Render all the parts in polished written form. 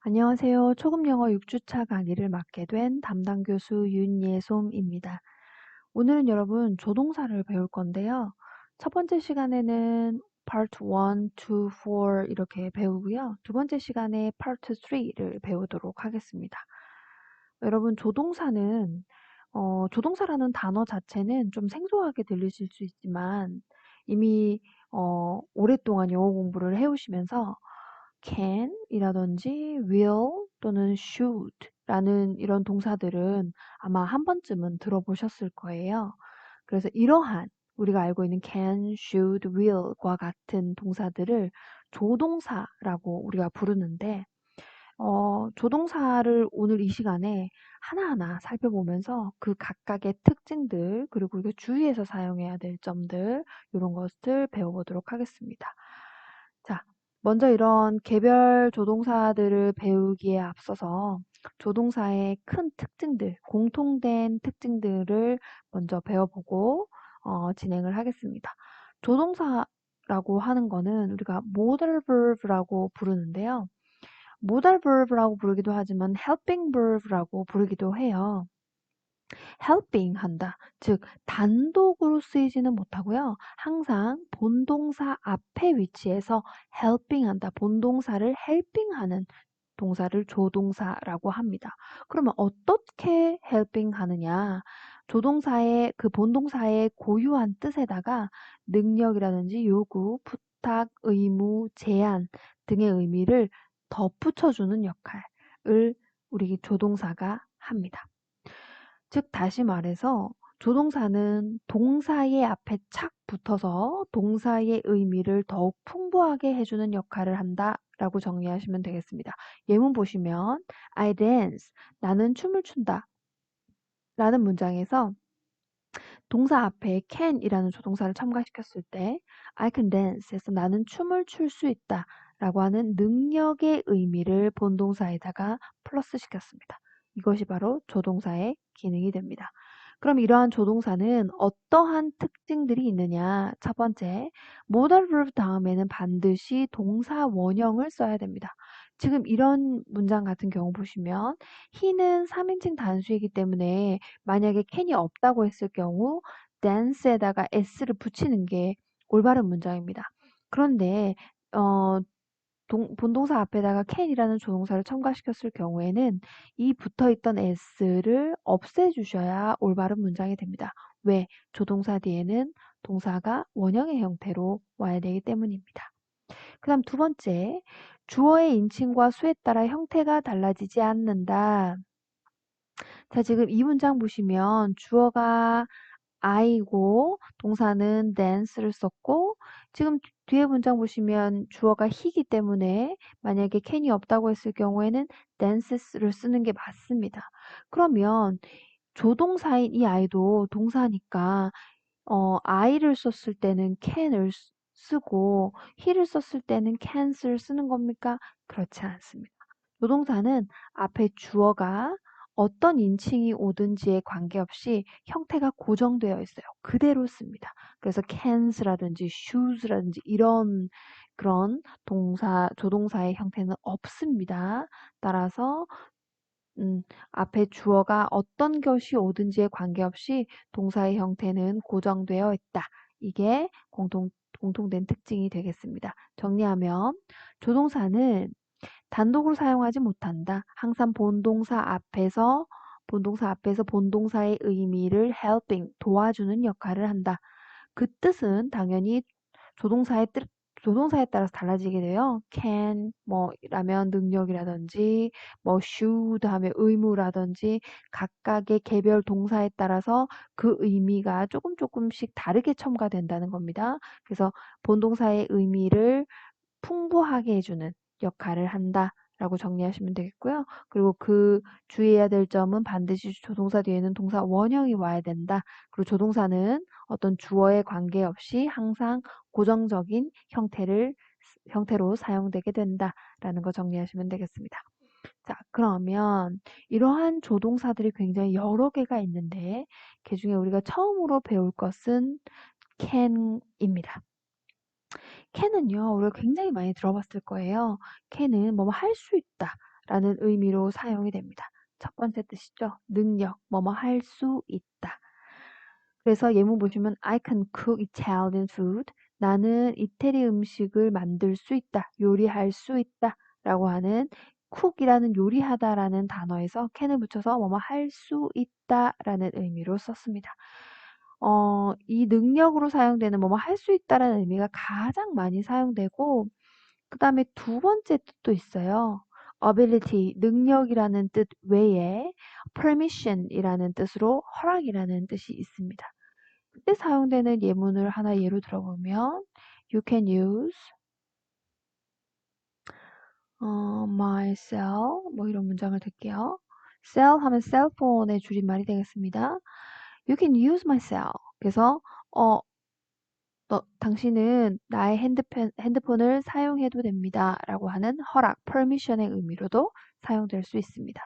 안녕하세요. 초급영어 6주차 강의를 맡게 된 담당 교수 윤예솜입니다. 오늘은 여러분 조동사를 배울 건데요. 첫 번째 시간에는 Part 1, 2, 4 이렇게 배우고요. 두 번째 시간에 Part 3를 배우도록 하겠습니다. 여러분 조동사라는 단어 자체는 좀 생소하게 들리실 수 있지만 이미 오랫동안 영어 공부를 해오시면서 can 이라든지 will 또는 should 라는 이런 동사들은 아마 한 번쯤은 들어보셨을 거예요. 그래서 이러한 우리가 알고 있는 can, should, will과 같은 동사들을 조동사라고 우리가 부르는데 조동사를 오늘 이 시간에 하나하나 살펴보면서 그 각각의 특징들, 그리고 우리가 주의해서 사용해야 될 점들, 이런 것을 배워보도록 하겠습니다. 자, 먼저 이런 개별 조동사들을 배우기에 앞서서 조동사의 큰 특징들, 공통된 특징들을 먼저 배워보고 진행을 하겠습니다. 조동사라고 하는 거는 우리가 modal verb라고 부르는데요. modal verb라고 부르기도 하지만 helping verb라고 부르기도 해요. helping 한다. 즉 단독으로 쓰이지는 못하고요. 항상 본동사 앞에 위치해서 helping 한다. 본동사를 helping 하는 동사를 조동사라고 합니다. 그러면 어떻게 helping 하느냐? 조동사의 그 본동사의 고유한 뜻에다가 능력이라든지 요구, 부탁, 의무, 제한 등의 의미를 덧붙여주는 역할을 우리 조동사가 합니다. 즉 다시 말해서 조동사는 동사의 앞에 착 붙어서 동사의 의미를 더욱 풍부하게 해주는 역할을 한다라고 정리하시면 되겠습니다. 예문 보시면 I dance, 나는 춤을 춘다 라는 문장에서 동사 앞에 can이라는 조동사를 첨가시켰을 때 I can dance 해서 나는 춤을 출 수 있다 라고 하는 능력의 의미를 본동사에다가 플러스 시켰습니다. 이것이 바로 조동사의 기능이 됩니다. 그럼 이러한 조동사는 어떠한 특징들이 있느냐? 첫 번째, modal verb 다음에는 반드시 동사 원형을 써야 됩니다. 지금 이런 문장 같은 경우 보시면 he는 3인칭 단수이기 때문에 만약에 can이 없다고 했을 경우 dance에다가 s를 붙이는 게 올바른 문장입니다. 그런데 본동사 앞에다가 can이라는 조동사를 첨가시켰을 경우에는 이 붙어있던 s를 없애주셔야 올바른 문장이 됩니다. 왜? 조동사 뒤에는 동사가 원형의 형태로 와야 되기 때문입니다. 그 다음 두 번째, 주어의 인칭과 수에 따라 형태가 달라지지 않는다. 자, 지금 이 문장 보시면 주어가 I고 동사는 dance를 썼고 지금 뒤에 문장 보시면 주어가 he이기 때문에 만약에 can이 없다고 했을 경우에는 dances를 쓰는 게 맞습니다. 그러면 조동사인 이 I도 동사니까 I를 썼을 때는 can을 쓰고 he를 썼을 때는 can't을 쓰는 겁니까? 그렇지 않습니다. 조동사는 앞에 주어가 어떤 인칭이 오든지에 관계없이 형태가 고정되어 있어요. 그대로 씁니다. 그래서 can's라든지 should라든지 이런 그런 조동사의 형태는 없습니다. 따라서 앞에 주어가 어떤 것이 오든지에 관계없이 동사의 형태는 고정되어 있다. 이게 공통된 특징이 되겠습니다. 정리하면 조동사는 단독으로 사용하지 못한다. 항상 본동사 앞에서 본동사의 의미를 helping, 도와주는 역할을 한다. 그 뜻은 당연히 조동사에 따라서 달라지게 돼요. can, 라면 능력이라든지, should 하면 의무라든지, 각각의 개별 동사에 따라서 그 의미가 조금씩 다르게 첨가된다는 겁니다. 그래서 본동사의 의미를 풍부하게 해주는 역할을 한다. 라고 정리하시면 되겠고요. 그리고 그 주의해야 될 점은 반드시 조동사 뒤에는 동사 원형이 와야 된다. 그리고 조동사는 어떤 주어에 관계없이 항상 고정적인 형태로 사용되게 된다라는 거 정리하시면 되겠습니다. 자, 그러면 이러한 조동사들이 굉장히 여러 개가 있는데 그 중에 우리가 처음으로 배울 것은 can입니다. can은요, 우리가 굉장히 많이 들어봤을 거예요. can은 할 수 있다 라는 의미로 사용이 됩니다. 첫 번째 뜻이죠. 능력, 뭐뭐 할 수 있다. 그래서 예문 보시면 I can cook Italian food. 나는 이태리 음식을 만들 수 있다. 요리할 수 있다. 라고 하는 cook이라는 요리하다라는 단어에서 can을 붙여서 뭐뭐 할 수 있다라는 의미로 썼습니다. 이 능력으로 사용되는 뭐뭐 할 수 있다라는 의미가 가장 많이 사용되고 그 다음에 두 번째 뜻도 있어요. ability, 능력이라는 뜻 외에 permission이라는 뜻으로 허락이라는 뜻이 있습니다. 그때 사용되는 예문을 하나 예로 들어보면 You can use my cell 뭐 이런 문장을 들게요. cell 하면 셀폰의 줄임말이 되겠습니다. You can use my cell. 그래서 당신은 나의 핸드폰을 사용해도 됩니다. 라고 하는 허락, permission의 의미로도 사용될 수 있습니다.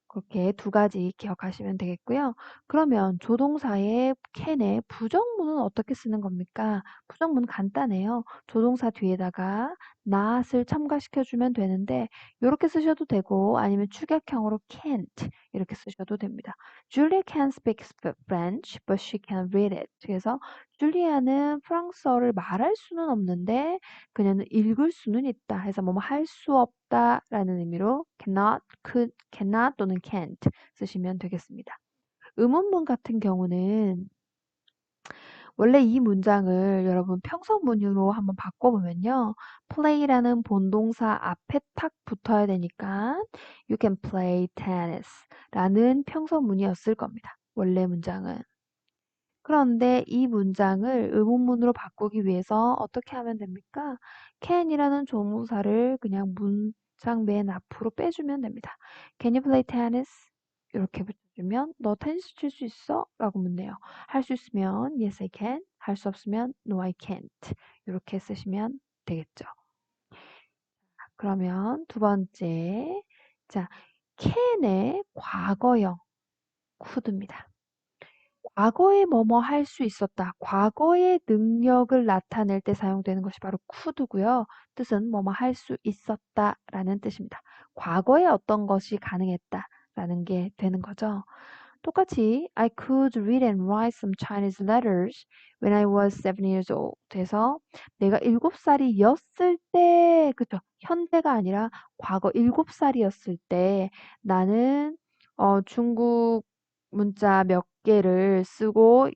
그렇게 두 가지 기억하시면 되겠고요. 그러면 조동사의 can의 부정문은 어떻게 쓰는 겁니까? 부정문 간단해요. 조동사 뒤에다가 not을 첨가시켜주면 되는데 이렇게 쓰셔도 되고 아니면 축약형으로 can't 이렇게 쓰셔도 됩니다. Julia can speak French, but she can read it. 그래서 줄리아는 프랑스어를 말할 수는 없는데 그녀는 읽을 수는 있다. 해서 뭐뭐 할 수 없다라는 의미로 cannot 또는 can't 쓰시면 되겠습니다. 의문문 같은 경우는 원래 이 문장을 여러분 평서문으로 한번 바꿔보면요. play라는 본동사 앞에 탁 붙어야 되니까 you can play tennis 라는 평서문이었을 겁니다. 원래 문장은. 그런데 이 문장을 의문문으로 바꾸기 위해서 어떻게 하면 됩니까? can이라는 조동사를 그냥 문장 맨 앞으로 빼주면 됩니다. Can you play tennis? 이렇게 붙여주면 너 테니스 칠 수 있어? 라고 묻네요. 할 수 있으면 yes I can, 할 수 없으면 no I can't 이렇게 쓰시면 되겠죠. 그러면 두 번째 자 can의 과거형 could입니다. 과거에 뭐뭐 할 수 있었다. 과거의 능력을 나타낼 때 사용되는 것이 바로 could고요. 뜻은 뭐뭐 할 수 있었다라는 뜻입니다. 과거에 어떤 것이 가능했다라는 게 되는 거죠. 똑같이 I could read and write some Chinese letters when I was 7 years old. 돼서 내가 7살이었을 때, 그쵸? 현재가 아니라 과거 7살이었을 때 나는 중국 문자 몇 개를 쓰고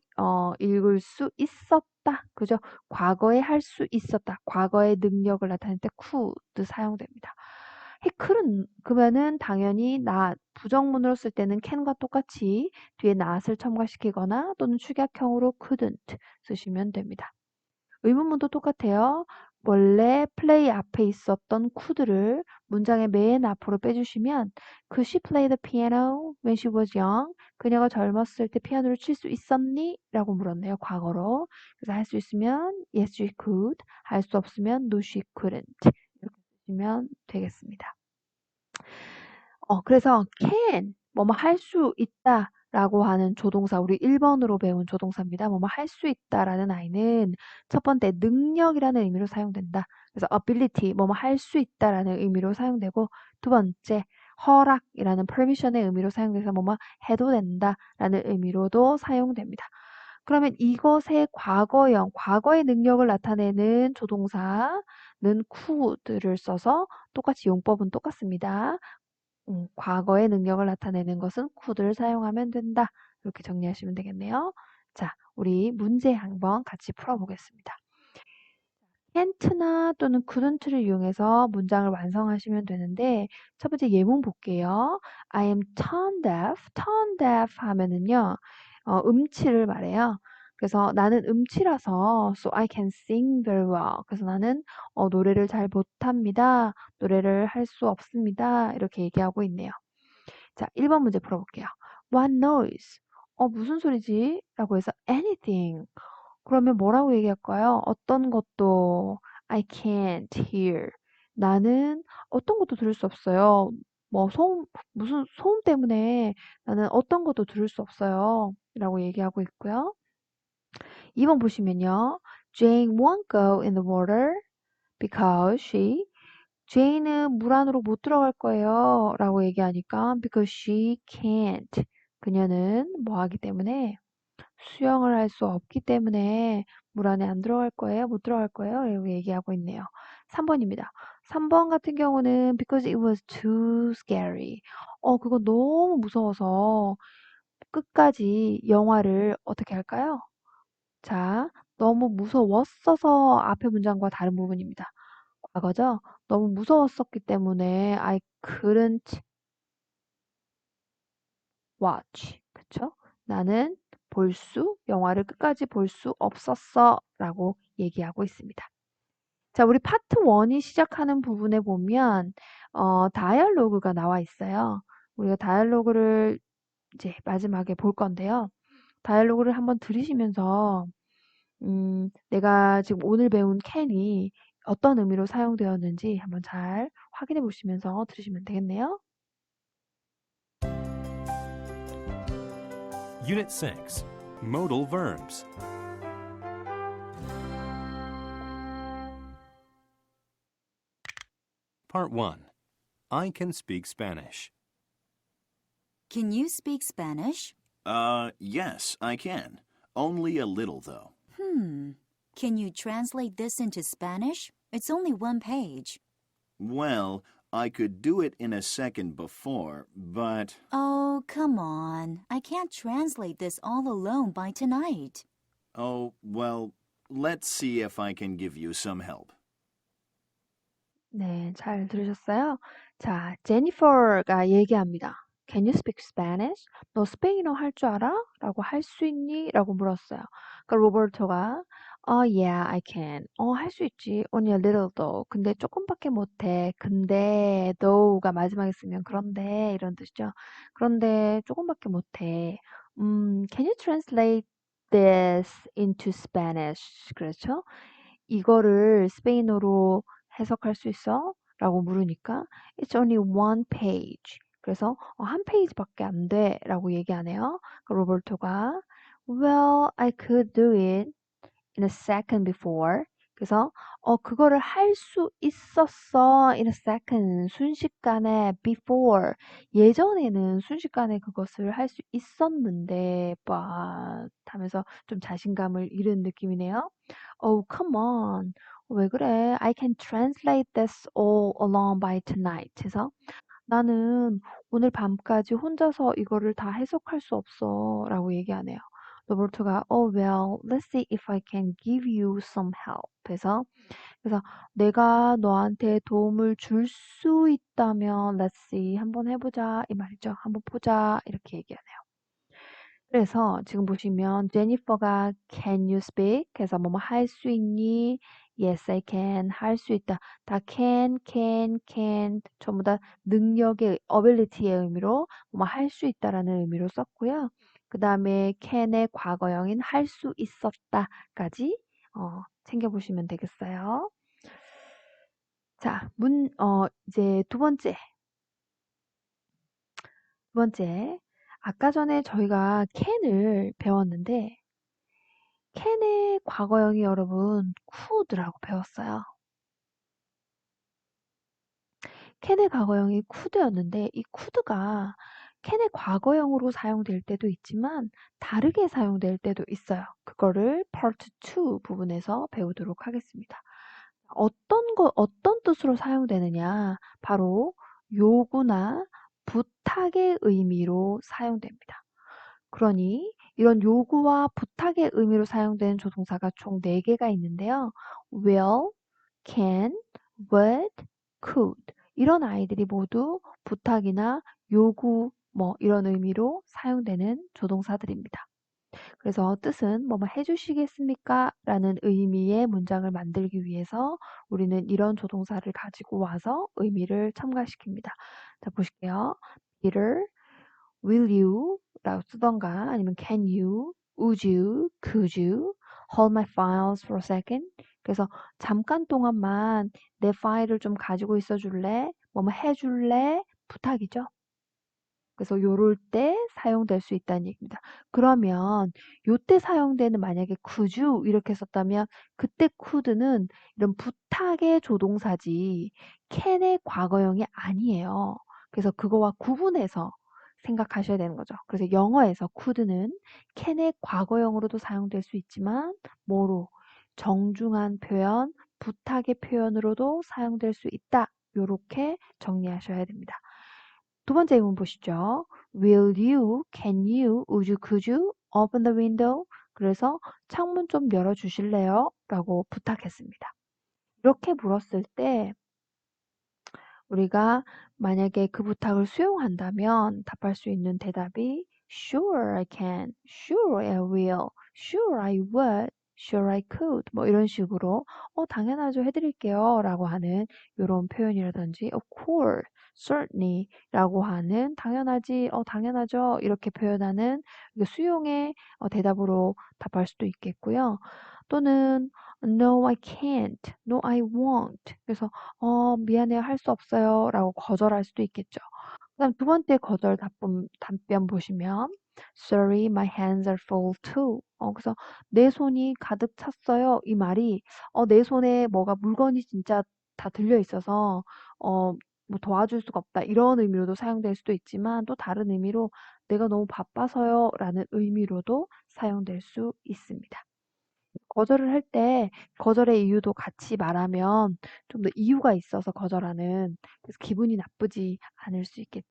읽을 수 있었다. 그죠? 과거에 할 수 있었다. 과거의 능력을 나타낼 때 could 사용됩니다. couldn't 그러면은 당연히 부정문으로 쓸 때는 can과 똑같이 뒤에 not을 첨가시키거나 또는 축약형으로 couldn't 쓰시면 됩니다. 의문문도 똑같아요. 원래 play 앞에 있었던 could를 문장의 맨 앞으로 빼주시면 Could she play the piano when she was young? 그녀가 젊었을 때 피아노를 칠 수 있었니? 라고 물었네요. 과거로. 그래서 할 수 있으면 yes she could, 할 수 없으면 no she couldn't 이렇게 쓰시면 되겠습니다. 그래서 can, 뭐뭐 할 수 있다 라고 하는 조동사, 우리 1번으로 배운 조동사입니다. 뭐뭐 할 수 있다라는 아이는 첫 번째 능력이라는 의미로 사용된다. 그래서 ability, 뭐뭐 할 수 있다라는 의미로 사용되고 두 번째 허락이라는 permission의 의미로 사용돼서 뭐뭐 해도 된다라는 의미로도 사용됩니다. 그러면 이것의 과거형, 과거의 능력을 나타내는 조동사는 could를 써서 똑같이 용법은 똑같습니다. 과거의 능력을 나타내는 것은 could를 사용하면 된다. 이렇게 정리하시면 되겠네요. 자, 우리 문제 한번 같이 풀어보겠습니다. can't나 또는 couldn't를 이용해서 문장을 완성하시면 되는데 첫 번째 예문 볼게요. I am tone deaf. tone deaf 하면은요. 음치를 말해요. 그래서 나는 음치라서 so I can sing very well. 그래서 나는 노래를 잘 못합니다. 노래를 할 수 없습니다. 이렇게 얘기하고 있네요. 자, 1번 문제 풀어볼게요. What noise? 무슨 소리지? 라고 해서 anything. 그러면 뭐라고 얘기할까요? 어떤 것도 I can't hear. 나는 어떤 것도 들을 수 없어요. 무슨 소음 때문에 나는 어떤 것도 들을 수 없어요. 라고 얘기하고 있고요. 2번 보시면요. Jane won't go in the water because she 제이는 물 안으로 못 들어갈 거예요. 라고 얘기하니까 because she can't. 그녀는 뭐 하기 때문에 수영을 할 수 없기 때문에 물 안에 안 들어갈 거예요. 못 들어갈 거예요. 라고 얘기하고 있네요. 3번입니다. 3번 같은 경우는 because it was too scary. 그거 너무 무서워서 끝까지 영화를 어떻게 할까요? 자, 너무 무서웠어서 앞에 문장과 다른 부분입니다. 과거죠? 너무 무서웠었기 때문에 I couldn't watch. 그쵸? 나는 영화를 끝까지 볼 수 없었어. 라고 얘기하고 있습니다. 자, 우리 파트 1이 시작하는 부분에 보면, 다이얼로그가 나와 있어요. 우리가 다이얼로그를 이제 마지막에 볼 건데요. 다이얼로그를 한번 들으시면서, 내가 지금 오늘 배운 캔이 어떤 의미로 사용되었는지 한번 잘 확인해 보시면서 들으시면 되겠네요. Unit 6. Modal verbs. Part 1. I can speak Spanish. Can you speak Spanish? Yes, I can. Only a little, though. Can you translate this into Spanish? It's only one page. Well, I could do it in a second before, but... Oh, come on. I can't translate this all alone by tonight. Oh, well, let's see if I can give you some help. 네, 잘 들으셨어요? 자, 제니퍼가 얘기합니다. Can you speak Spanish? 너 스페인어 할 줄 알아? 라고 할 수 있니? 라고 물었어요. 그러니까 로버토가 yeah, I can. 할 수 있지. Only a little though. 근데 조금밖에 못해. 근데 though가 마지막에 쓰면 그런데 이런 뜻이죠. 그런데 조금밖에 못해. Can you translate this into Spanish? 그렇죠? 이거를 스페인어로 해석할 수 있어? 라고 물으니까 It's only one page. 그래서 한 페이지밖에 안 돼. 라고 얘기하네요. 로버토가 Well, I could do it in a second before. 그래서 그거를 할 수 있었어. in a second. 순식간에 before. 예전에는 순식간에 그것을 할 수 있었는데 but 하면서 좀 자신감을 잃은 느낌이네요. Oh, come on. 왜 그래? I can translate this all alone by tonight. 해서 나는 오늘 밤까지 혼자서 이거를 다 해석할 수 없어. 라고 얘기하네요. 로버트가 Oh well, let's see if I can give you some help. 그래서 내가 너한테 도움을 줄 수 있다면 let's see, 한번 해보자. 이 말이죠. 한번 보자. 이렇게 얘기하네요. 그래서 지금 보시면 제니퍼가 can you speak? 그래서 뭐뭐 할 수 있니? Yes, I can. 할 수 있다. 다 can 전부 다 능력의 ability의 의미로 뭐뭐 할 수 있다라는 의미로 썼고요. 그 다음에 can의 과거형인 할 수 있었다까지 챙겨보시면 되겠어요. 자, 이제 두 번째. 아까 전에 저희가 can을 배웠는데 캔의 과거형이 여러분 could라고 배웠어요. 캔의 과거형이 could였는데 이 could가 캔의 과거형으로 사용될 때도 있지만 다르게 사용될 때도 있어요. 그거를 part 2 부분에서 배우도록 하겠습니다. 어떤 뜻으로 사용되느냐? 바로 요구나 부탁의 의미로 사용됩니다. 그러니 이런 요구와 부탁의 의미로 사용되는 조동사가 총 4개가 있는데요. will, can, would, could. 이런 아이들이 모두 부탁이나 요구 이런 의미로 사용되는 조동사들입니다. 그래서 뜻은 뭐뭐 해주시겠습니까? 라는 의미의 문장을 만들기 위해서 우리는 이런 조동사를 가지고 와서 의미를 첨가시킵니다. 자, 보실게요. Peter, will you? 라고 쓰던가 아니면 can you, would you, could you hold my files for a second? 그래서 잠깐 동안만 내 파일을 좀 가지고 있어 줄래? 뭐뭐 해줄래? 부탁이죠. 그래서 요럴 때 사용될 수 있다는 얘기입니다. 그러면 요때 사용되는 만약에 could you 이렇게 썼다면 그때 could는 이런 부탁의 조동사지 can의 과거형이 아니에요. 그래서 그거와 구분해서 생각하셔야 되는 거죠. 그래서 영어에서 could는 can의 과거형으로도 사용될 수 있지만 뭐로? 정중한 표현, 부탁의 표현으로도 사용될 수 있다. 요렇게 정리하셔야 됩니다. 두 번째 의문 보시죠. Will you, can you, would you, could you open the window? 그래서 창문 좀 열어주실래요? 라고 부탁했습니다. 이렇게 물었을 때 우리가 만약에 그 부탁을 수용한다면 답할 수 있는 대답이 Sure I can, Sure I will, Sure I would, Sure I could 뭐 이런 식으로 당연하죠 해드릴게요 라고 하는 이런 표현이라든지 Of course, certainly 라고 하는 당연하지, 당연하죠 이렇게 표현하는 수용의 대답으로 답할 수도 있겠고요. 또는 No, I can't. No, I won't. 그래서 미안해요. 할 수 없어요. 라고 거절할 수도 있겠죠. 그다음 두 번째 거절 답변 보시면 Sorry, my hands are full too. 그래서 내 손이 가득 찼어요. 이 말이 내 손에 뭐가 물건이 진짜 다 들려 있어서 뭐 도와줄 수가 없다. 이런 의미로도 사용될 수도 있지만 또 다른 의미로 내가 너무 바빠서요. 라는 의미로도 사용될 수 있습니다. 거절을 할 때 거절의 이유도 같이 말하면 좀 더 이유가 있어서 거절하는 그래서 기분이 나쁘지 않을 수 있겠죠.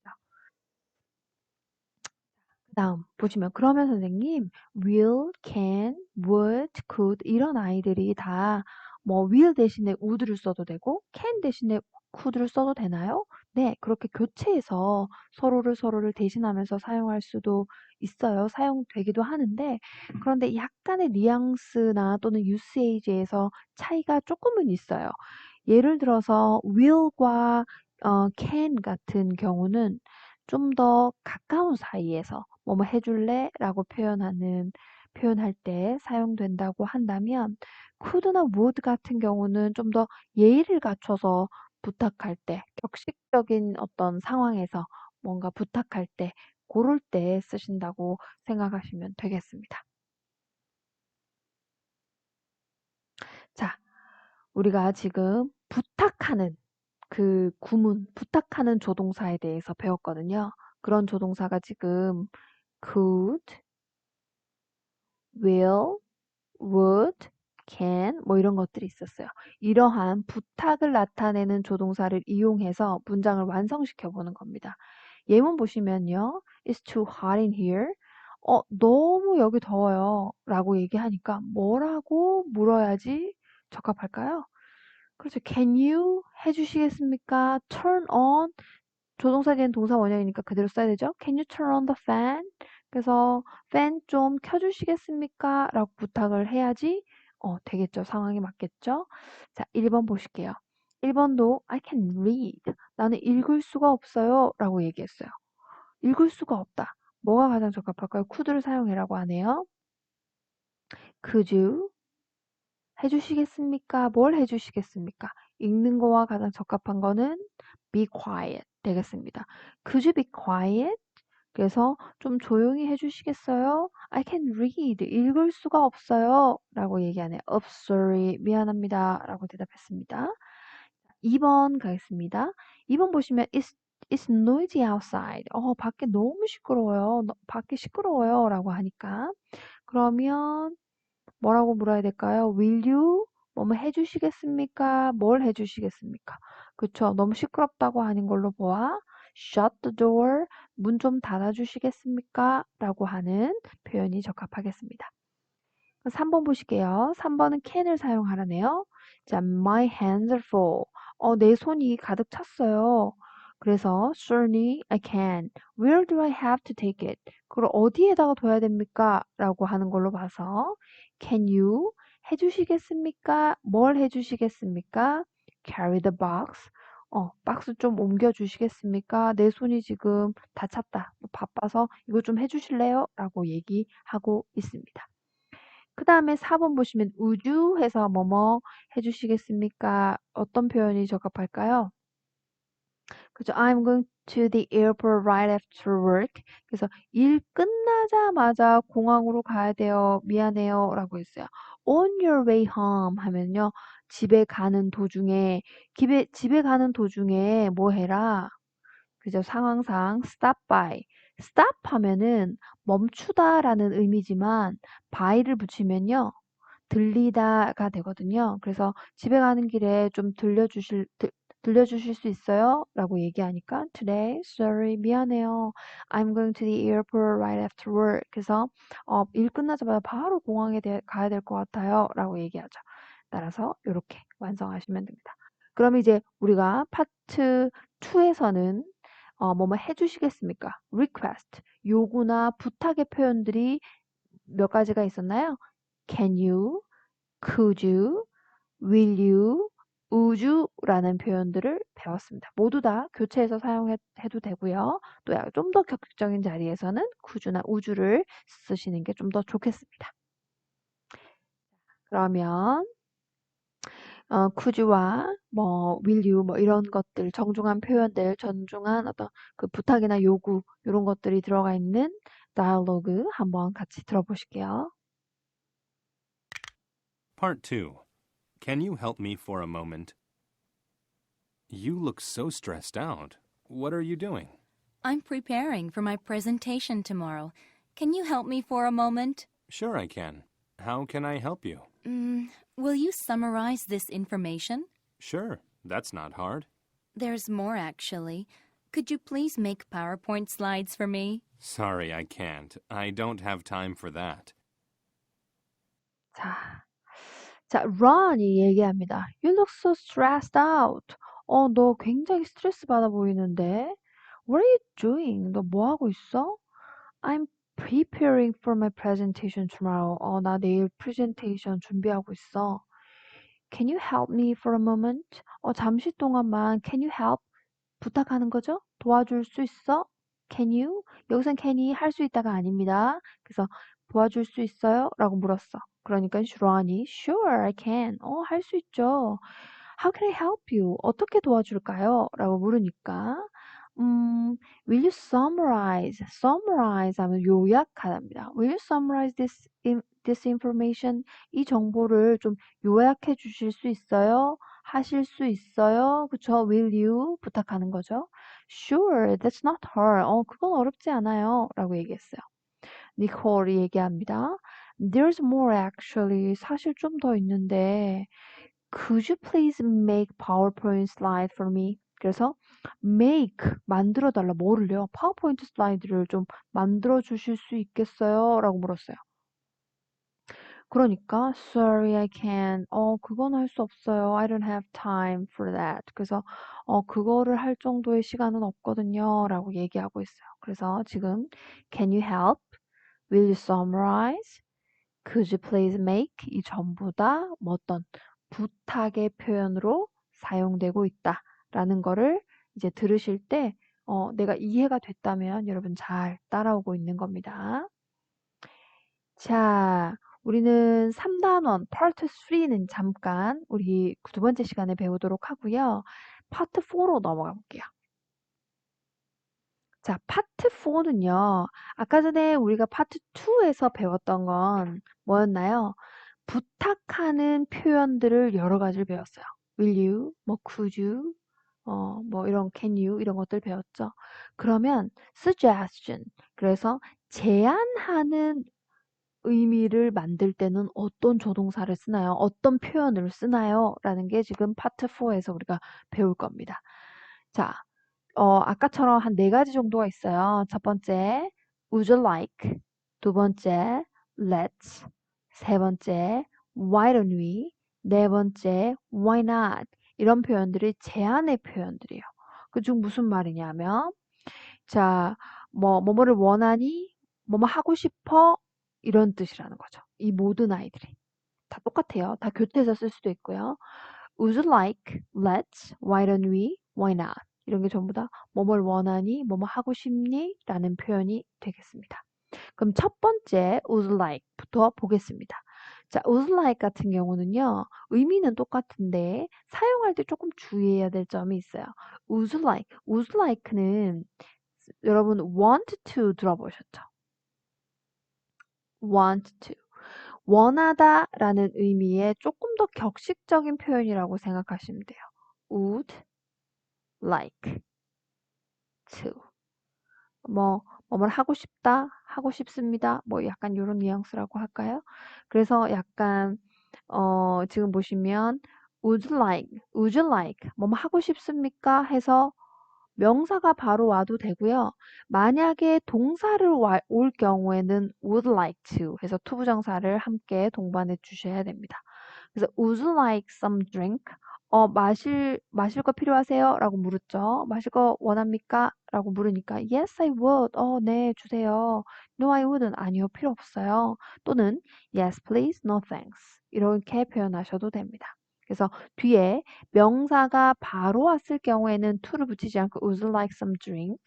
그다음 보시면 그러면 선생님 will, can, would, could 이런 아이들이 다 뭐 will 대신에 would를 써도 되고 can 대신에 could를 써도 되나요? 네, 그렇게 교체해서 서로를 대신하면서 사용할 수도 있어요. 사용되기도 하는데 그런데 약간의 뉘앙스나 또는 usage에서 차이가 조금은 있어요. 예를 들어서 will과 can 같은 경우는 좀 더 가까운 사이에서 뭐뭐 해줄래? 라고 표현할 때 사용된다고 한다면 could나 would 같은 경우는 좀 더 예의를 갖춰서 부탁할 때, 격식적인 어떤 상황에서 뭔가 부탁할 때, 고럴 때 쓰신다고 생각하시면 되겠습니다. 자, 우리가 지금 부탁하는 그 구문, 부탁하는 조동사에 대해서 배웠거든요. 그런 조동사가 지금 could, will, would, can 뭐 이런 것들이 있었어요. 이러한 부탁을 나타내는 조동사를 이용해서 문장을 완성시켜 보는 겁니다. 예문 보시면요. It's too hot in here. 너무 여기 더워요. 라고 얘기하니까 뭐라고 물어야지 적합할까요? 그렇죠. Can you 해주시겠습니까? Turn on 조동사 뒤엔 동사 원형이니까 그대로 써야 되죠. Can you turn on the fan? 그래서 팬 좀 켜주시겠습니까? 라고 부탁을 해야지 되겠죠. 상황에 맞겠죠. 자, 1번 보실게요. 1번도 I can read. 나는 읽을 수가 없어요. 라고 얘기했어요. 읽을 수가 없다. 뭐가 가장 적합할까요? could를 사용해라고 하네요. Could you 해주시겠습니까? 뭘 해주시겠습니까? 읽는 거와 가장 적합한 거는 be quiet 되겠습니다. Could you be quiet? 그래서 좀 조용히 해주시겠어요? I can read. 읽을 수가 없어요. 라고 얘기하네요. sorry. 미안합니다. 라고 대답했습니다. 2번 가겠습니다. 2번 보시면 it's noisy outside. 밖에 너무 시끄러워요. 밖에 시끄러워요. 라고 하니까 그러면 뭐라고 물어야 될까요? Will you 뭐뭐 해주시겠습니까? 뭘 해주시겠습니까? 그쵸? 너무 시끄럽다고 하는 걸로 보아 shut the door 문 좀 닫아주시겠습니까? 라고 하는 표현이 적합하겠습니다. 3번 보실게요. 3번은 can을 사용하라네요. 자, my hands are full. 내 손이 가득 찼어요. 그래서 certainly I can. Where do I have to take it? 그걸 어디에다가 둬야 됩니까? 라고 하는 걸로 봐서 can you 해주시겠습니까? 뭘 해주시겠습니까? carry the box. 박스 좀 옮겨주시겠습니까? 내 손이 지금 다 찼다. 바빠서 이거 좀 해주실래요? 라고 얘기하고 있습니다. 그 다음에 4번 보시면 would you 해서 뭐뭐 해주시겠습니까? 어떤 표현이 적합할까요? 그죠? I'm going to the airport right after work. 그래서 일 끝나자마자 공항으로 가야 돼요. 미안해요. 라고 했어요. On your way home 하면요. 집에 가는 도중에, 집에 가는 도중에 뭐 해라? 그죠? 상황상 stop by. stop 하면은 멈추다라는 의미지만 by를 붙이면요. 들리다가 되거든요. 그래서 집에 가는 길에 좀 들려주실 수 있어요? 라고 얘기하니까 today, sorry, 미안해요. I'm going to the airport right after work. 그래서 일 끝나자마자 바로 공항에 가야 될 것 같아요. 라고 얘기하죠. 따라서 이렇게 완성하시면 됩니다. 그럼 이제 우리가 파트 2에서는 뭐뭐 해주시겠습니까? request, 요구나 부탁의 표현들이 몇 가지가 있었나요? Can you, could you, will you, would you라는 표현들을 배웠습니다. 모두 다 교체해서 사용해도 되고요. 또 좀 더 격식적인 자리에서는 could you나 would you를 쓰시는 게 좀 더 좋겠습니다. 그러면 could you와 뭐 will you 뭐 이런 것들 정중한 표현들, 정중한 어떤 그 부탁이나 요구 이런 것들이 들어가 있는 다이얼로그 한번 같이 들어보실게요. Part 2. Can you help me for a moment? You look so stressed out. What are you doing? I'm preparing for my presentation tomorrow. Can you help me for a moment? Sure, I can. How can I help you? Will you summarize this information? Sure, that's not hard. There's more, actually. Could you please make PowerPoint slides for me? Sorry, I can't. I don't have time for that. 자, 런이 얘기합니다. You look so stressed out. 너 굉장히 스트레스 받아 보이는데. What are you doing? 너 뭐 하고 있어? I'm preparing for my presentation tomorrow. 나 내일 프레젠테이션 준비하고 있어. Can you help me for a moment? 잠시 동안만 can you help? 부탁하는 거죠? 도와줄 수 있어? Can you? 여기선 can이 할 수 있다가 아닙니다. 그래서 도와줄 수 있어요? 라고 물었어. 그러니까 슈런이 Sure, I can. 할 수 있죠. How can I help you? 어떻게 도와줄까요? 라고 물으니까 Will you summarize? Summarize 하면 요약하답니다. Will you summarize this information? 이 정보를 좀 요약해 주실 수 있어요? 하실 수 있어요? 그쵸? Will you? 부탁하는 거죠. Sure, that's not hard. 그건 어렵지 않아요. 라고 얘기했어요. 니콜이 얘기합니다. There's more actually. 사실 좀 더 있는데 Could you please make PowerPoint slide for me? 그래서 make 만들어 달라. 뭐를요? 파워포인트 슬라이드를 좀 만들어 주실 수 있겠어요? 라고 물었어요. 그러니까 sorry I can't. 그건 할 수 없어요. I don't have time for that. 그래서 그거를 할 정도의 시간은 없거든요. 라고 얘기하고 있어요. 그래서 지금 can you help? Will you summarize? Could you please make? 이 전부 다 어떤 부탁의 표현으로 사용되고 있다라는 거를 이제 들으실 때 내가 이해가 됐다면 여러분 잘 따라오고 있는 겁니다. 자, 우리는 3단원 파트 3는 잠깐 우리 두 번째 시간에 배우도록 하고요. 파트 4로 넘어가 볼게요. 자, 파트 4는요. 아까 전에 우리가 파트 2에서 배웠던 건 뭐였나요? 부탁하는 표현들을 여러 가지를 배웠어요. Will you, 뭐 could you, 뭐 이런 can you 이런 것들 배웠죠. 그러면 suggestion, 그래서 제안하는 의미를 만들 때는 어떤 조동사를 쓰나요? 어떤 표현을 쓰나요? 라는 게 지금 파트 4에서 우리가 배울 겁니다. 자, 아까처럼 한 4가지 정도가 있어요. 첫 번째, would you like? 두 번째, let's. 세 번째, why don't we? 네 번째, why not? 이런 표현들이 제안의 표현들이에요. 그중 무슨 말이냐면, 자, 뭐뭐를 원하니? 뭐뭐 하고 싶어? 이런 뜻이라는 거죠. 이 모든 아이들이. 다 똑같아요. 다 교태해서 쓸 수도 있고요. Would you like? Let's. Why don't we? Why not? 이런 게 전부 다 뭐뭘 원하니? 뭐뭐 하고 싶니? 라는 표현이 되겠습니다. 그럼 첫 번째 would like부터 보겠습니다. 자, would like 같은 경우는요, 의미는 똑같은데 사용할 때 조금 주의해야 될 점이 있어요. would like는 여러분 want to 들어보셨죠? want to. 원하다라는 의미의 조금 더 격식적인 표현이라고 생각하시면 돼요. would like to. 뭐뭘 하고 싶다, 하고 싶습니다. 뭐 약간 요런 뉘앙스라고 할까요? 그래서 약간 지금 보시면 would you like 뭐뭐 하고 싶습니까? 해서 명사가 바로 와도 되고요. 만약에 동사를 올 경우에는 would like to 해서 투부정사를 함께 동반해 주셔야 됩니다. 그래서 would you like some drink? 마실 거 필요하세요? 라고 물었죠. 마실 거 원합니까? 라고 물으니까 yes, I would. 네, 주세요. No, I wouldn't. 아니요, 필요 없어요. 또는 yes, please, no thanks. 이렇게 표현하셔도 됩니다. 그래서 뒤에 명사가 바로 왔을 경우에는 to를 붙이지 않고 would you like some drink?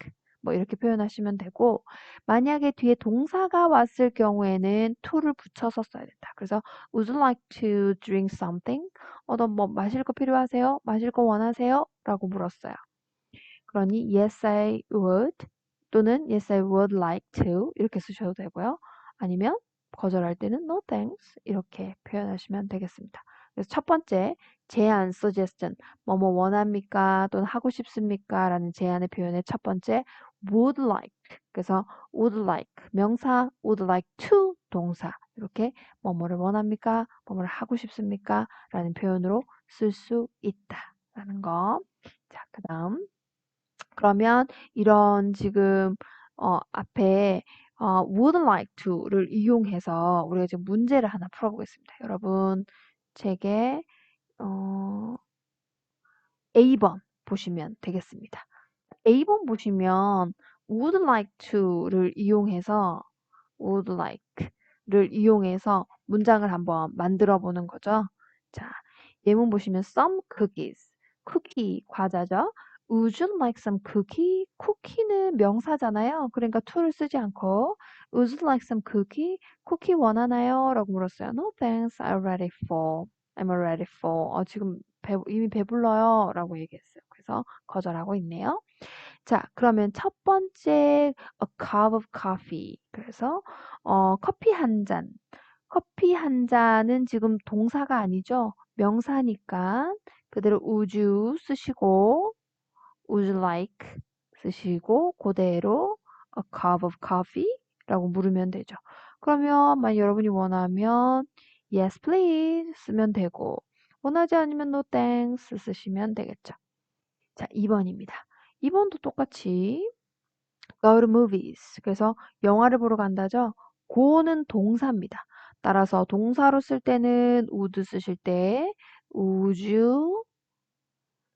뭐 이렇게 표현하시면 되고 만약에 뒤에 동사가 왔을 경우에는 to를 붙여서 써야 된다. 그래서 would you like to drink something? 너 뭐 마실 거 필요하세요? 마실 거 원하세요? 라고 물었어요. 그러니 yes I would 또는 yes I would like to 이렇게 쓰셔도 되고요. 아니면 거절할 때는 no thanks 이렇게 표현하시면 되겠습니다. 그래서 첫 번째 제안 suggestion 뭐뭐 원합니까? 또는 하고 싶습니까? 라는 제안의 표현의 첫 번째 would like 그래서 would like 명사 would like to 동사 이렇게 뭐뭐를 원합니까? 뭐뭐를 하고 싶습니까? 라는 표현으로 쓸 수 있다 라는 거. 자, 그 다음 그러면 이런 지금 앞에 would like to를 이용해서 우리가 지금 문제를 하나 풀어보겠습니다. 여러분 책에 A번 보시면 되겠습니다. A번 보시면 would like to를 이용해서 would like를 이용해서 문장을 한번 만들어 보는 거죠. 자, 예문 보시면 some cookies, 쿠키 과자죠. Would you like some cookie? 쿠키는 명사잖아요. 그러니까 to를 쓰지 않고 Would you like some cookie? 쿠키 원하나요? 라고 물었어요. No thanks, I'm ready for. I'm ready for. 지금 이미 배불러요. 라고 얘기했어요. 그래서 거절하고 있네요. 자, 그러면 첫 번째 a cup of coffee. 그래서 커피 한 잔. 커피 한 잔은 지금 동사가 아니죠. 명사니까 그대로 would you 쓰시고 would you like 쓰시고 그대로 a cup of coffee 라고 물으면 되죠. 그러면 만약 여러분이 원하면 yes please 쓰면 되고 원하지 않으면 no thanks 쓰시면 되겠죠. 자, 2번입니다. 2번도 똑같이 go to movies. 그래서 영화를 보러 간다죠. go는 동사입니다. 따라서 동사로 쓸 때는 would 쓰실 때 would you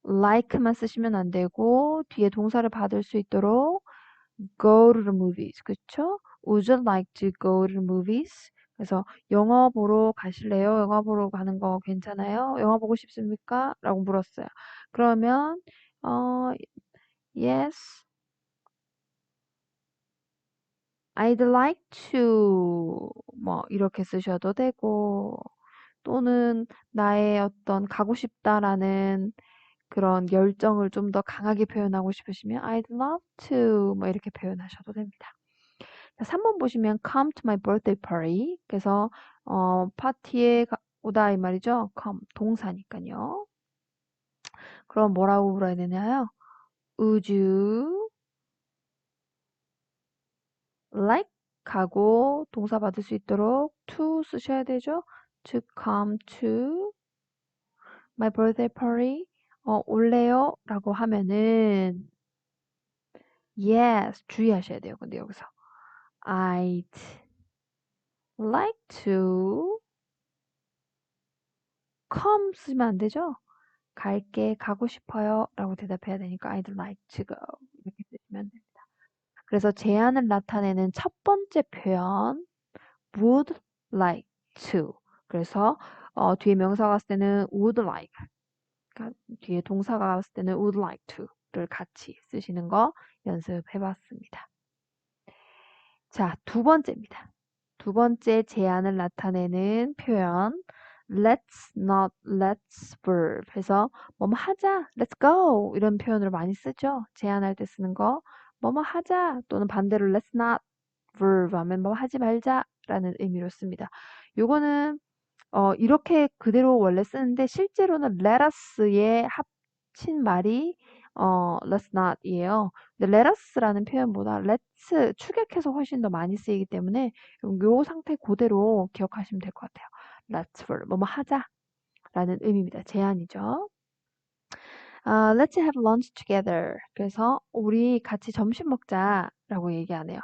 like만 쓰시면 안 되고 뒤에 동사를 받을 수 있도록 go to the movies. 그쵸? Would you like to go to the movies? 그래서 영화 보러 가실래요? 영화 보러 가는 거 괜찮아요? 영화 보고 싶습니까? 라고 물었어요. 그러면 yes, I'd like to 뭐 이렇게 쓰셔도 되고 또는 나의 어떤 가고 싶다라는 그런 열정을 좀 더 강하게 표현하고 싶으시면 I'd love to 뭐 이렇게 표현하셔도 됩니다. 자, 3번 보시면 come to my birthday party. 그래서 파티에 오다 이 말이죠. come 동사니까요. 그럼 뭐라고 물어야 되나요? Would you like 하고 동사 받을 수 있도록 to 쓰셔야 되죠. To come to my birthday party. 올래요? 라고 하면은 yes 주의하셔야 돼요. 근데 여기서 I'd like to come 쓰면 안 되죠? 갈게, 가고 싶어요. 라고 대답해야 되니까 I'd like to go. 이렇게 쓰시면 됩니다. 그래서 제안을 나타내는 첫 번째 표현 would like to. 그래서 뒤에 명사가 왔을 때는 would like. 그러니까 뒤에 동사가 왔을 때는 would like to를 같이 쓰시는 거 연습해 봤습니다. 자, 두 번째입니다. 두 번째 제안을 나타내는 표현 let's not let's verb 해서 뭐뭐 하자 let's go 이런 표현을 많이 쓰죠. 제안할 때 쓰는 거 뭐뭐 하자 또는 반대로 let's not verb 하면 뭐 하지 말자라는 의미로 씁니다. 요거는 이렇게 그대로 원래 쓰는데 실제로는 let us의 합친 말이 let's not이에요. 근데 let us라는 표현보다 let's 축약해서 훨씬 더 많이 쓰이기 때문에 요 상태 그대로 기억하시면 될 것 같아요. let's for 뭐뭐 하자라는 의미입니다. 제안이죠. let's have lunch together. 그래서 우리 같이 점심 먹자라고 얘기하네요.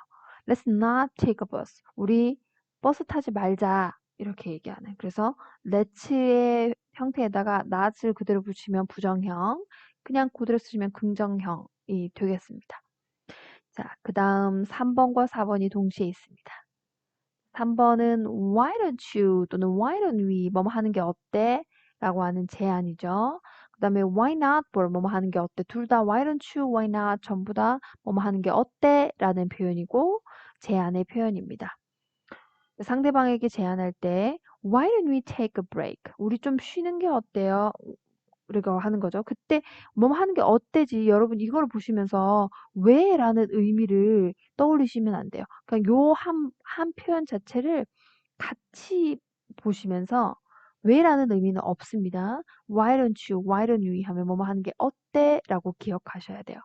Let's not take a bus. 우리 버스 타지 말자. 이렇게 얘기하네. 그래서 let's의 형태에다가 not을 그대로 붙이면 부정형, 그냥 그대로 쓰시면 긍정형이 되겠습니다. 자, 그 다음 3번과 4번이 동시에 있습니다. 3번은 why don't you 또는 why don't we 뭐뭐 하는 게 어때? 라고 하는 제안이죠. 그 다음에 why not 뭘 뭐뭐 하는 게 어때? 둘 다 why don't you, why not 전부 다 뭐뭐 하는 게 어때? 라는 표현이고 제안의 표현입니다. 상대방에게 제안할 때 why don't we take a break? 우리 좀 쉬는 게 어때요? 우리가 하는 거죠. 그때 뭐 하는 게 어때지? 여러분 이걸 보시면서 왜라는 의미를 떠올리시면 안 돼요. 그냥 요 한 표현 자체를 같이 보시면서 왜라는 의미는 없습니다. Why don't you, why don't you 하면 뭐뭐 하는 게 어때? 라고 기억하셔야 돼요.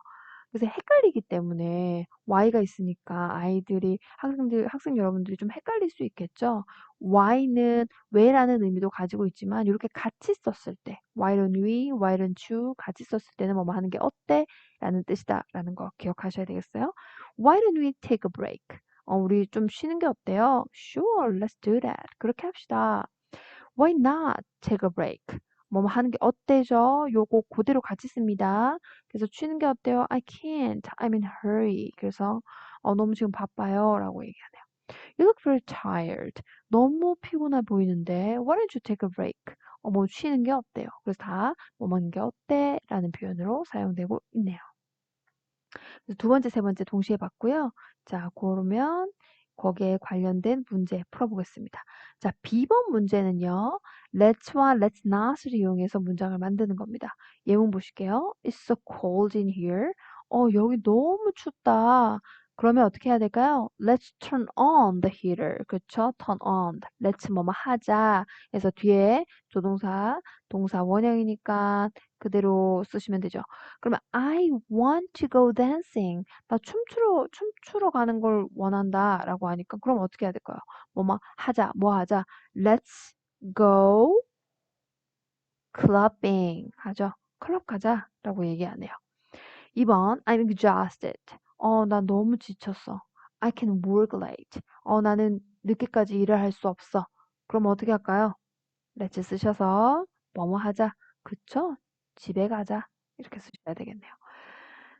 그래서 헷갈리기 때문에 why가 있으니까 아이들이 학생 여러분들이 좀 헷갈릴 수 있겠죠. why는 왜라는 의미도 가지고 있지만 이렇게 같이 썼을 때 why don't we, why don't you 같이 썼을 때는 뭐 하는 게 어때? 라는 뜻이다라는 거 기억하셔야 되겠어요. Why don't we take a break? 우리 좀 쉬는 게 어때요? Sure, let's do that. 그렇게 합시다. Why not take a break? 뭐 하는 게 어때죠? 요거 그대로 같이 씁니다. 그래서 쉬는 게 어때요? I can't. I'm in a hurry. 그래서 너무 지금 바빠요. 라고 얘기하네요. You look very tired. 너무 피곤해 보이는데 Why don't you take a break? 뭐 쉬는 게 어때요? 그래서 다 뭐 하는 게 어때? 라는 표현으로 사용되고 있네요. 그래서 두 번째, 세 번째 동시에 봤고요. 자, 그러면 거기에 관련된 문제 풀어보겠습니다. 자, B번 문제는요. let's와 let's not을 이용해서 문장을 만드는 겁니다. 예문 보실게요. It's so cold in here. 여기 너무 춥다. 그러면 어떻게 해야 될까요? Let's turn on the heater. 그쵸? turn on. let's 뭐뭐 하자. 그래서 뒤에 조동사, 동사 원형이니까 그대로 쓰시면 되죠. 그러면 I want to go dancing. 나 춤추러 가는 걸 원한다라고 하니까 그럼 어떻게 해야 될까요? 뭐뭐 하자, 뭐 하자. Let's go clubbing 하죠. 클럽 가자라고 얘기하네요. 2번 I'm exhausted. 나 너무 지쳤어. I can work late. 나는 늦게까지 일을 할 수 없어. 그럼 어떻게 할까요? let's 쓰셔서 뭐뭐 하자. 그쵸? 집에 가자. 이렇게 쓰셔야 되겠네요.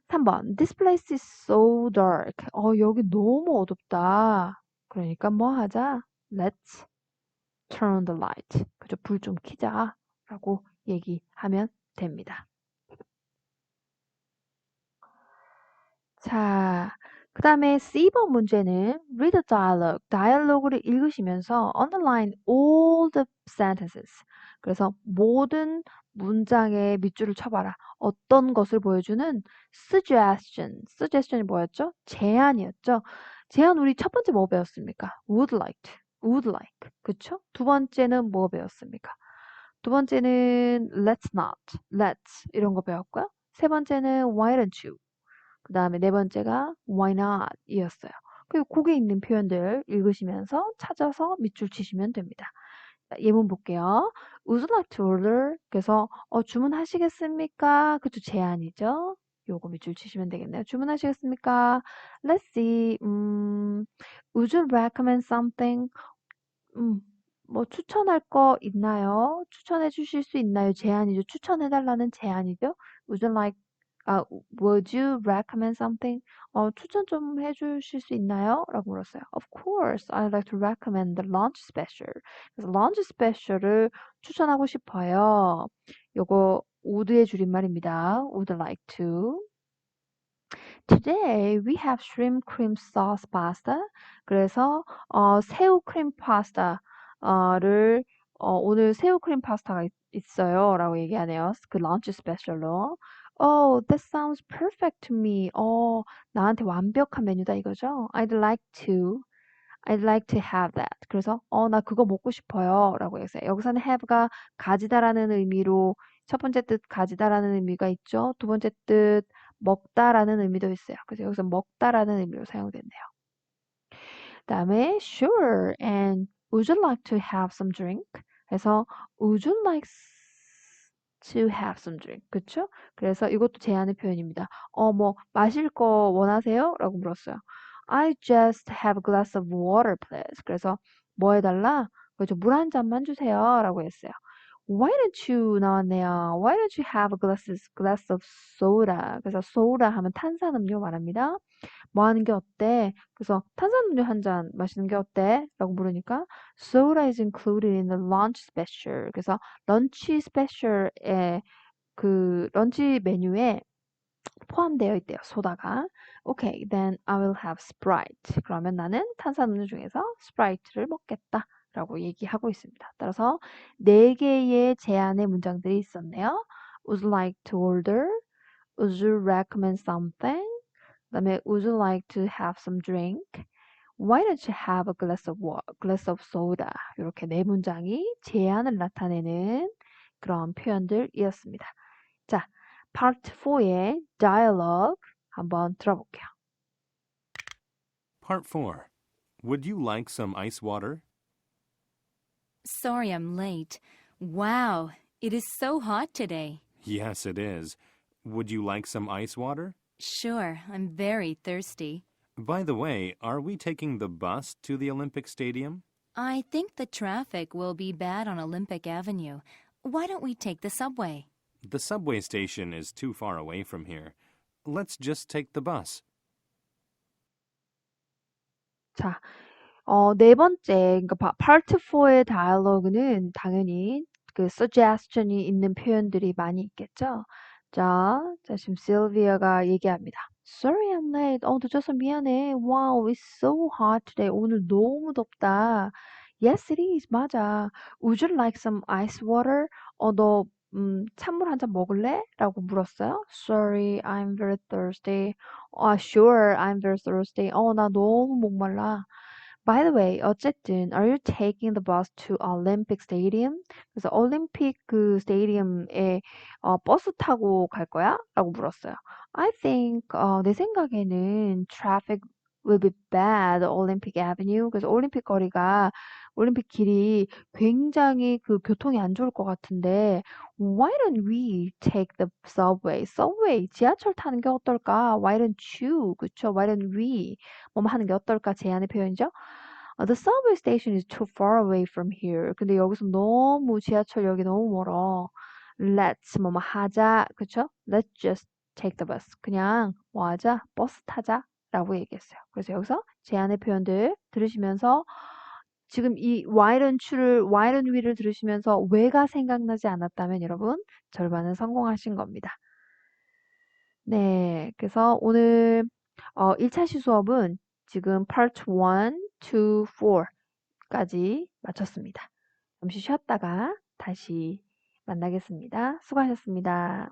3번 This place is so dark. 여기 너무 어둡다. 그러니까 뭐 하자? Let's turn the light. 그죠? 불 좀 켜자. 라고 얘기하면 됩니다. 자, 그 다음에 C번 문제는 read the dialogue. 다이얼로그를 읽으시면서 underline all the sentences. 그래서 모든 문장에 밑줄을 쳐봐라. 어떤 것을 보여주는 suggestion. suggestion이 뭐였죠? 제안이었죠. 제안 우리 첫 번째 뭐 배웠습니까? would like to. would like. 그쵸? 두 번째는 뭐 배웠습니까? 두 번째는 let's not, let's 이런 거 배웠고요. 세 번째는 why don't you. 그 다음에 네 번째가 why not 이었어요. 그리고 거기에 있는 표현들 읽으시면서 찾아서 밑줄 치시면 됩니다. 예문 볼게요. Would you like to order? 그래서 주문하시겠습니까? 그쵸, 제안이죠. 요거 밑줄 치시면 되겠네요. 주문하시겠습니까? Let's see. Would you recommend something? 뭐 추천할 거 있나요? 추천해 주실 수 있나요? 제안이죠. 추천해 달라는 제안이죠. Would you like would you recommend something? 추천 좀 해주실 수 있나요? 라고 물었어요. Of course, I'd like to recommend the lunch special. 그래서 lunch special을 추천하고 싶어요. 요거 would의 줄임말입니다. would like to. Today we have shrimp cream sauce pasta. 그래서 새우 크림 파스타를 오늘 새우 크림 파스타가 있어요라고 얘기하네요. 그 런치 스페셜로. Oh, that sounds perfect to me. 나한테 완벽한 메뉴다 이거죠? I'd like to have that. 그래서 나 그거 먹고 싶어요라고 했어요. 여기서는 have가 가지다라는 의미로 첫 번째 뜻 가지다라는 의미가 있죠. 두 번째 뜻 먹다라는 의미도 있어요. 그래서 여기서 먹다라는 의미로 사용됐네요. 그다음에 sure and would you like to have some drink? 그래서 would you like to have some drink? 그쵸? 그래서 이것도 제안의 표현입니다. 뭐 마실 거 원하세요? 라고 물었어요. I just have a glass of water, please. 그래서 뭐 해달라? 그렇죠. 물 한 잔만 주세요. 라고 했어요. Why don't you 나왔네요. Why don't you have a glass of soda? 그래서 soda 하면 탄산음료 말합니다. 뭐 하는 게 어때? 그래서 탄산음료 한 잔 마시는 게 어때? 라고 물으니까 soda is included in the lunch special. 그래서 런치 스페셜에 그 런치 메뉴에 포함되어 있대요. 소다가. Okay, then I will have Sprite. 그러면 나는 탄산음료 중에서 스프라이트를 먹겠다. 라고 얘기하고 있습니다. 따라서 4개의 제안의 문장들이 있었네요. Would you like to order? Would you recommend something? 그다음에 Would you like to have some drink? Why don't you have a glass of soda? 이렇게 4문장이 제안을 나타내는 그런 표현들이었습니다. 자, Part 4의 dialogue 한번 들어볼게요. Part 4. Would you like some ice water? Sorry I'm late. Wow, it is so hot today. Yes, it is. Would you like some ice water? Sure, I'm very thirsty. By the way, are we taking the bus to the Olympic Stadium? I think the traffic will be bad on Olympic Avenue. Why don't we take the subway? The subway station is too far away from here. Let's just take the bus. 자, 네 번째, 그러니까 Part 4의 dialogue는 당연히 그 suggestion이 있는 표현들이 많이 있겠죠. 자, 지금 실비아가 얘기합니다. Sorry I'm late. 늦어서 미안해. Wow, it's so hot today. 오늘 너무 덥다. Yes, it is. 맞아. Would you like some ice water? 너 찬물 한 잔 먹을래? 라고 물었어요. Sorry, I'm very thirsty. Sure, I'm very thirsty. 나 너무 목말라. By the way, 어쨌든, are you taking the bus to Olympic Stadium? 그래서 올림픽 그 스테디움에 버스 타고 갈 거야? 라고 물었어요. I think, 내 생각에는 traffic will be bad Olympic Avenue. 그래서 올림픽 길이 굉장히 그 교통이 안 좋을 것 같은데, why don't we take the subway? subway, 지하철 타는 게 어떨까? Why don't you? 그쵸? Why don't we? 뭐 하는 게 어떨까? 제안의 표현이죠. The subway station is too far away from here. 근데 여기서 너무 지하철역이 너무 멀어. Let's 뭐뭐 하자. 그쵸? Let's just take the bus. 그냥 뭐 하자? 버스 타자. 라고 얘기했어요. 그래서 여기서 제안의 표현들 들으시면서 지금 이 why don't we를 들으시면서 왜가 생각나지 않았다면 여러분 절반은 성공하신 겁니다. 네, 그래서 오늘 1차 시수업은 지금 Part 1, 2, 4까지 마쳤습니다. 잠시 쉬었다가 다시 만나겠습니다. 수고하셨습니다.